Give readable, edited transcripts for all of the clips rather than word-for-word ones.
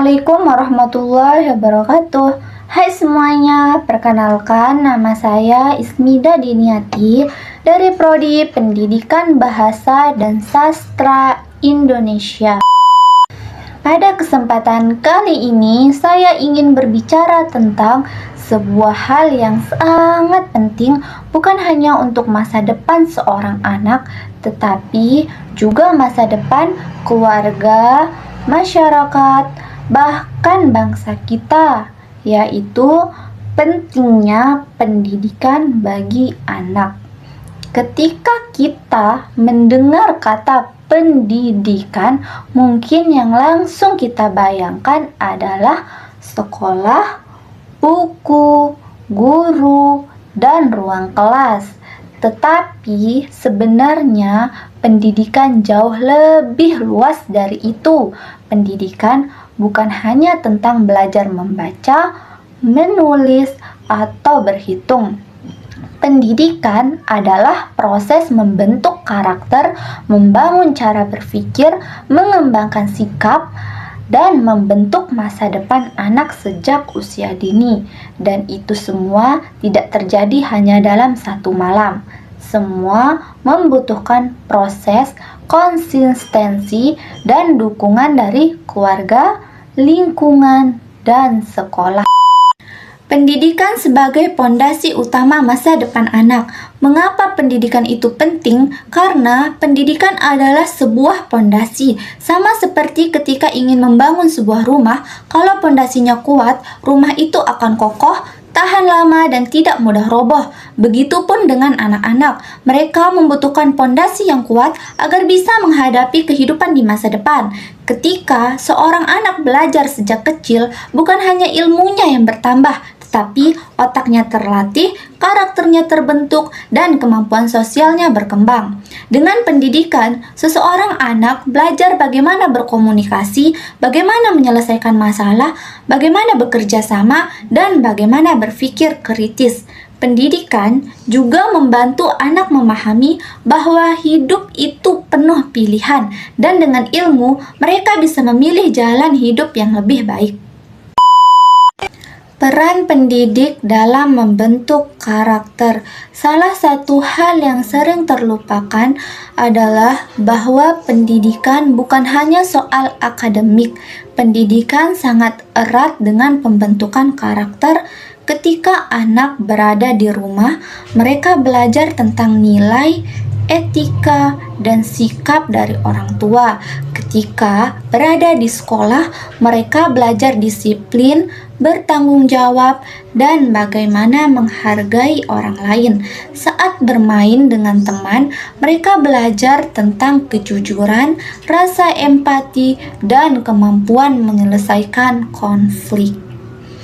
Assalamualaikum warahmatullahi wabarakatuh. Hai semuanya, perkenalkan nama saya Ismida Diniati dari Prodi Pendidikan Bahasa dan Sastra Indonesia. Pada kesempatan kali ini, saya ingin berbicara tentang sebuah hal yang sangat penting, bukan hanya untuk masa depan seorang anak, tetapi juga masa depan keluarga, masyarakat, bahkan bangsa kita, yaitu pentingnya pendidikan bagi anak. Ketika kita mendengar kata pendidikan, mungkin yang langsung kita bayangkan adalah sekolah, buku, guru, dan ruang kelas. Tetapi sebenarnya pendidikan jauh lebih luas dari itu. Pendidikan bukan hanya tentang belajar membaca, menulis, atau berhitung. Pendidikan adalah proses membentuk karakter, membangun cara berpikir, mengembangkan sikap, dan membentuk masa depan anak sejak usia dini. Dan itu semua tidak terjadi hanya dalam satu malam. Semua membutuhkan proses, konsistensi, dan dukungan dari keluarga, lingkungan, dan sekolah. Pendidikan sebagai pondasi utama masa depan anak. Mengapa pendidikan itu penting? Karena pendidikan adalah sebuah pondasi. Sama seperti ketika ingin membangun sebuah rumah, kalau pondasinya kuat, rumah itu akan kokoh, tahan lama, dan tidak mudah roboh. Begitupun dengan anak-anak. Mereka membutuhkan pondasi yang kuat agar bisa menghadapi kehidupan di masa depan. Ketika seorang anak belajar sejak kecil, bukan hanya ilmunya yang bertambah, tetapi otaknya terlatih, karakternya terbentuk, dan kemampuan sosialnya berkembang. Dengan pendidikan, seseorang anak belajar bagaimana berkomunikasi, bagaimana menyelesaikan masalah, bagaimana bekerja sama, dan bagaimana berpikir kritis. Pendidikan juga membantu anak memahami bahwa hidup itu penuh pilihan, dan dengan ilmu mereka bisa memilih jalan hidup yang lebih baik. Peran pendidik dalam membentuk karakter. Salah satu hal yang sering terlupakan adalah bahwa pendidikan bukan hanya soal akademik. Pendidikan sangat erat dengan pembentukan karakter. Ketika anak berada di rumah, mereka belajar tentang nilai, etika, dan sikap dari orang tua. Ketika berada di sekolah, mereka belajar disiplin, bertanggung jawab, dan bagaimana menghargai orang lain. Saat bermain dengan teman, mereka belajar tentang kejujuran, rasa empati, dan kemampuan menyelesaikan konflik.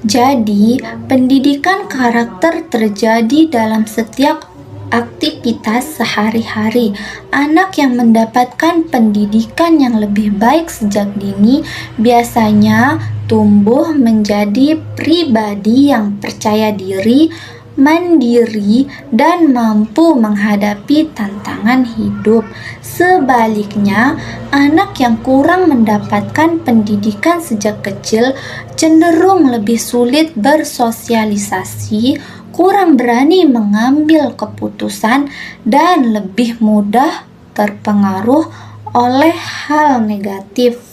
Jadi, pendidikan karakter terjadi dalam setiap aktivitas sehari-hari. Anak yang mendapatkan pendidikan yang lebih baik sejak dini biasanya tumbuh menjadi pribadi yang percaya diri, mandiri, dan mampu menghadapi tantangan hidup. Sebaliknya, anak yang kurang mendapatkan pendidikan sejak kecil cenderung lebih sulit bersosialisasi, kurang berani mengambil keputusan, dan lebih mudah terpengaruh oleh hal negatif.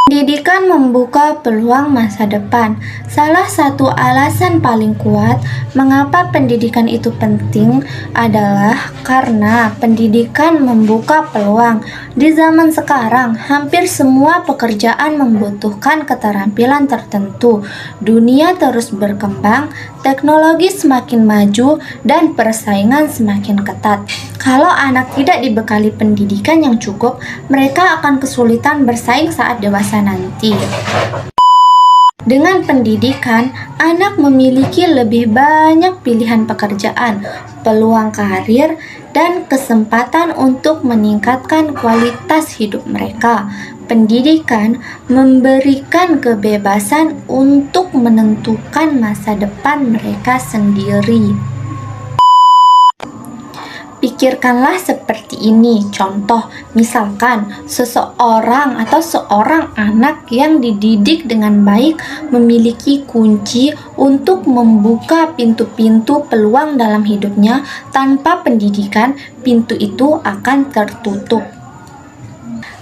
Pendidikan membuka peluang masa depan. Salah satu alasan paling kuat mengapa pendidikan itu penting adalah karena pendidikan membuka peluang. Di zaman sekarang, hampir semua pekerjaan membutuhkan keterampilan tertentu. Dunia terus berkembang, teknologi semakin maju, dan persaingan semakin ketat. Kalau anak tidak dibekali pendidikan yang cukup, mereka akan kesulitan bersaing saat dewasa nanti. Dengan pendidikan, anak memiliki lebih banyak pilihan pekerjaan, peluang karir, dan kesempatan untuk meningkatkan kualitas hidup mereka. Pendidikan memberikan kebebasan untuk menentukan masa depan mereka sendiri. Pikirkanlah seperti ini. Contoh, misalkan seseorang atau seorang anak yang dididik dengan baik memiliki kunci untuk membuka pintu-pintu peluang dalam hidupnya. Tanpa pendidikan, pintu itu akan tertutup.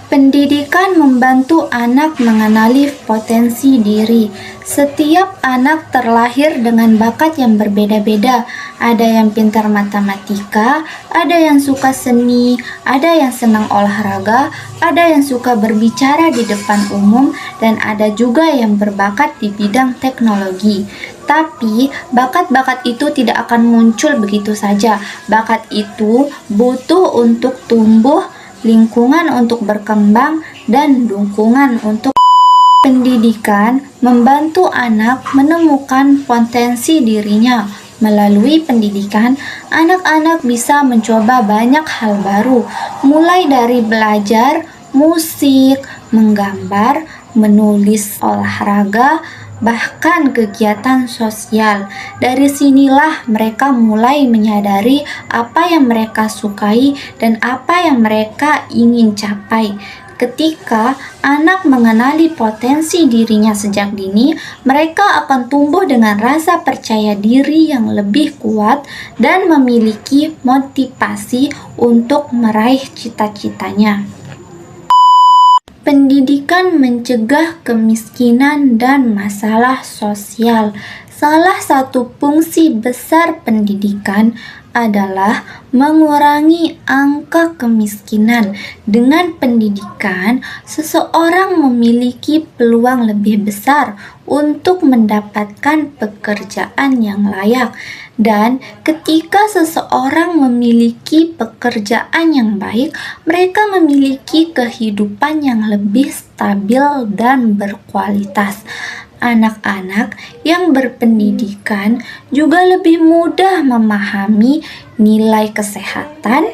Pendidikan membantu anak mengenali potensi diri. Setiap anak terlahir dengan bakat yang berbeda-beda. Ada yang pintar matematika, ada yang suka seni, ada yang senang olahraga, ada yang suka berbicara di depan umum, dan ada juga yang berbakat di bidang teknologi. Tapi, bakat-bakat itu tidak akan muncul begitu saja. Bakat itu butuh untuk tumbuh, lingkungan untuk berkembang, dan dukungan untuk pendidikan membantu anak menemukan potensi dirinya. Melalui pendidikan, anak-anak bisa mencoba banyak hal baru, mulai dari belajar musik, menggambar, menulis, olahraga, bahkan kegiatan sosial. Dari sinilah mereka mulai menyadari apa yang mereka sukai dan apa yang mereka ingin capai. Ketika anak mengenali potensi dirinya sejak dini, mereka akan tumbuh dengan rasa percaya diri yang lebih kuat dan memiliki motivasi untuk meraih cita-citanya. Pendidikan mencegah kemiskinan dan masalah sosial. Salah satu fungsi besar pendidikan adalah mengurangi angka kemiskinan. Dengan pendidikan, seseorang memiliki peluang lebih besar untuk mendapatkan pekerjaan yang layak. Dan ketika seseorang memiliki pekerjaan yang baik, mereka memiliki kehidupan yang lebih stabil dan berkualitas. Anak-anak yang berpendidikan juga lebih mudah memahami nilai kesehatan,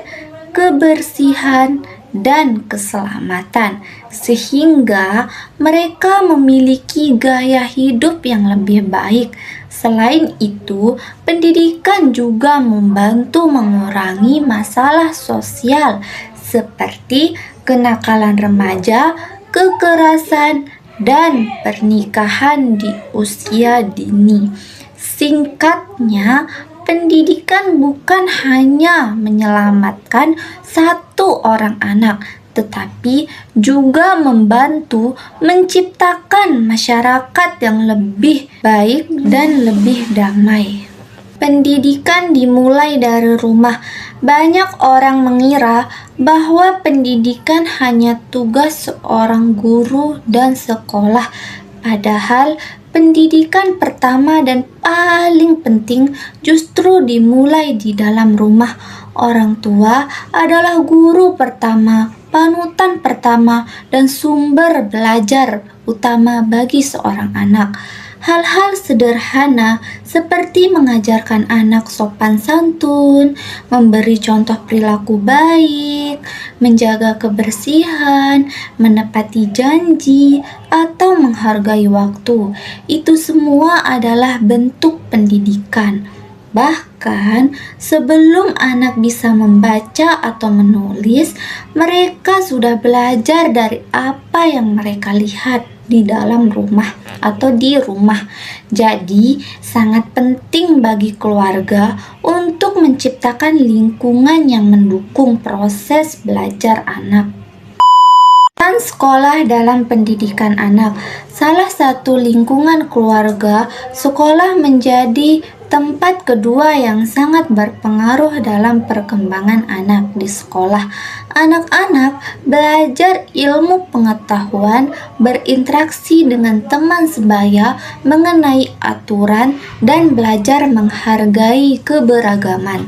kebersihan, dan keselamatan, sehingga mereka memiliki gaya hidup yang lebih baik. Selain itu, pendidikan juga membantu mengurangi masalah sosial seperti kenakalan remaja, kekerasan, dan pernikahan di usia dini. Singkatnya, pendidikan bukan hanya menyelamatkan satu orang anak, tetapi juga membantu menciptakan masyarakat yang lebih baik dan lebih damai. Pendidikan dimulai dari rumah. Banyak orang mengira bahwa pendidikan hanya tugas seorang guru dan sekolah. Padahal pendidikan pertama dan paling penting justru dimulai di dalam rumah. Orang tua adalah guru pertama, panutan pertama, dan sumber belajar utama bagi seorang anak. Hal-hal sederhana seperti mengajarkan anak sopan santun, memberi contoh perilaku baik, menjaga kebersihan, menepati janji, atau menghargai waktu. Itu semua adalah bentuk pendidikan. Bahkan sebelum anak bisa membaca atau menulis, mereka sudah belajar dari apa yang mereka lihat di dalam rumah atau di rumah. Jadi, sangat penting bagi keluarga untuk menciptakan lingkungan yang mendukung proses belajar anak. Peran sekolah dalam pendidikan anak. Salah satu lingkungan keluarga, sekolah menjadi tempat kedua yang sangat berpengaruh dalam perkembangan anak. Di sekolah, anak-anak belajar ilmu pengetahuan, berinteraksi dengan teman sebaya, mengenai aturan, dan belajar menghargai keberagaman.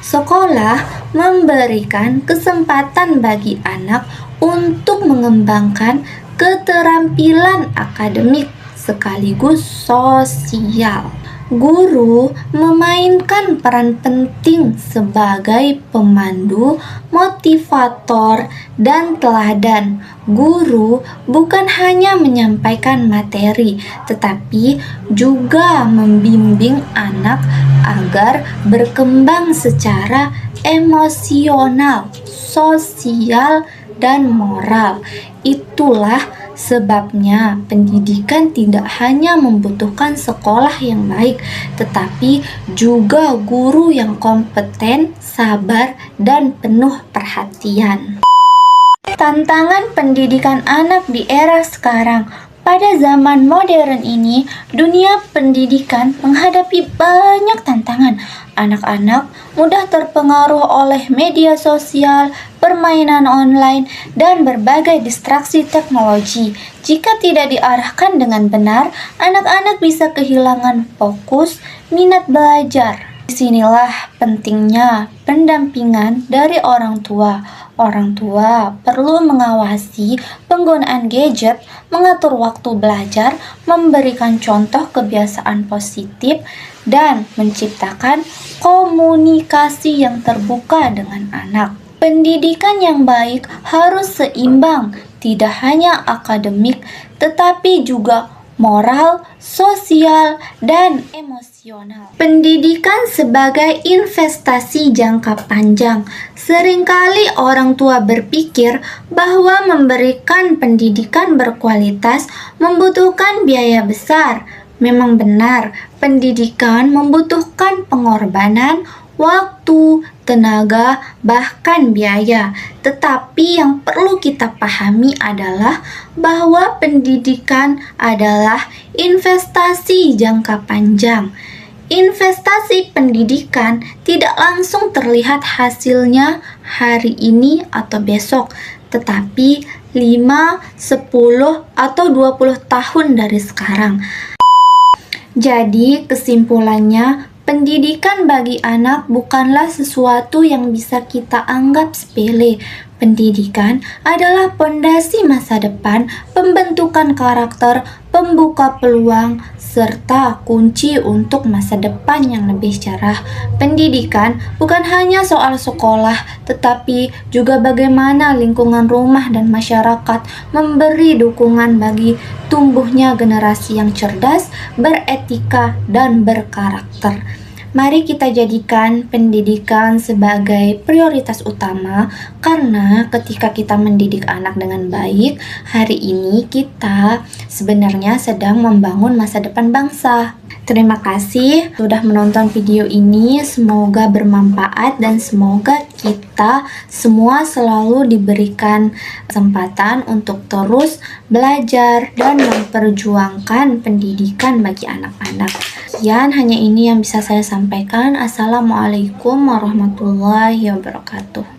Sekolah memberikan kesempatan bagi anak untuk mengembangkan keterampilan akademik sekaligus sosial. Guru memainkan peran penting sebagai pemandu, motivator, dan teladan. Guru bukan hanya menyampaikan materi, tetapi juga membimbing anak agar berkembang secara emosional, sosial, dan moral. Itulah sebabnya pendidikan tidak hanya membutuhkan sekolah yang baik, tetapi juga guru yang kompeten, sabar, dan penuh perhatian. Tantangan pendidikan anak di era sekarang. Pada zaman modern ini, dunia pendidikan menghadapi banyak tantangan. Anak-anak mudah terpengaruh oleh media sosial, permainan online, dan berbagai distraksi teknologi. Jika tidak diarahkan dengan benar, anak-anak bisa kehilangan fokus, minat belajar. Disinilah pentingnya pendampingan dari orang tua. Orang tua perlu mengawasi penggunaan gadget, mengatur waktu belajar, memberikan contoh kebiasaan positif, dan menciptakan komunikasi yang terbuka dengan anak. Pendidikan yang baik harus seimbang, tidak hanya akademik, tetapi juga moral, sosial, dan emosional. Pendidikan sebagai investasi jangka panjang. Seringkali orang tua berpikir bahwa memberikan pendidikan berkualitas membutuhkan biaya besar. Memang benar, pendidikan membutuhkan pengorbanan, waktu, tenaga, bahkan biaya. Tetapi yang perlu kita pahami adalah bahwa pendidikan adalah investasi jangka panjang. Investasi pendidikan tidak langsung terlihat hasilnya hari ini atau besok, tetapi 5, 10, atau 20 tahun dari sekarang. Jadi kesimpulannya, pendidikan bagi anak bukanlah sesuatu yang bisa kita anggap sepele. Pendidikan adalah pondasi masa depan, pembentukan karakter, pembuka peluang, serta kunci untuk masa depan yang lebih cerah. Pendidikan bukan hanya soal sekolah, tetapi juga bagaimana lingkungan rumah dan masyarakat memberi dukungan bagi tumbuhnya generasi yang cerdas, beretika, dan berkarakter. Mari kita jadikan pendidikan sebagai prioritas utama, karena ketika kita mendidik anak dengan baik, hari ini kita sebenarnya sedang membangun masa depan bangsa. Terima kasih sudah menonton video ini, semoga bermanfaat dan semoga kita semua selalu diberikan kesempatan untuk terus belajar dan memperjuangkan pendidikan bagi anak-anak. Sekian, hanya ini yang bisa saya sampaikan. Assalamualaikum warahmatullahi wabarakatuh.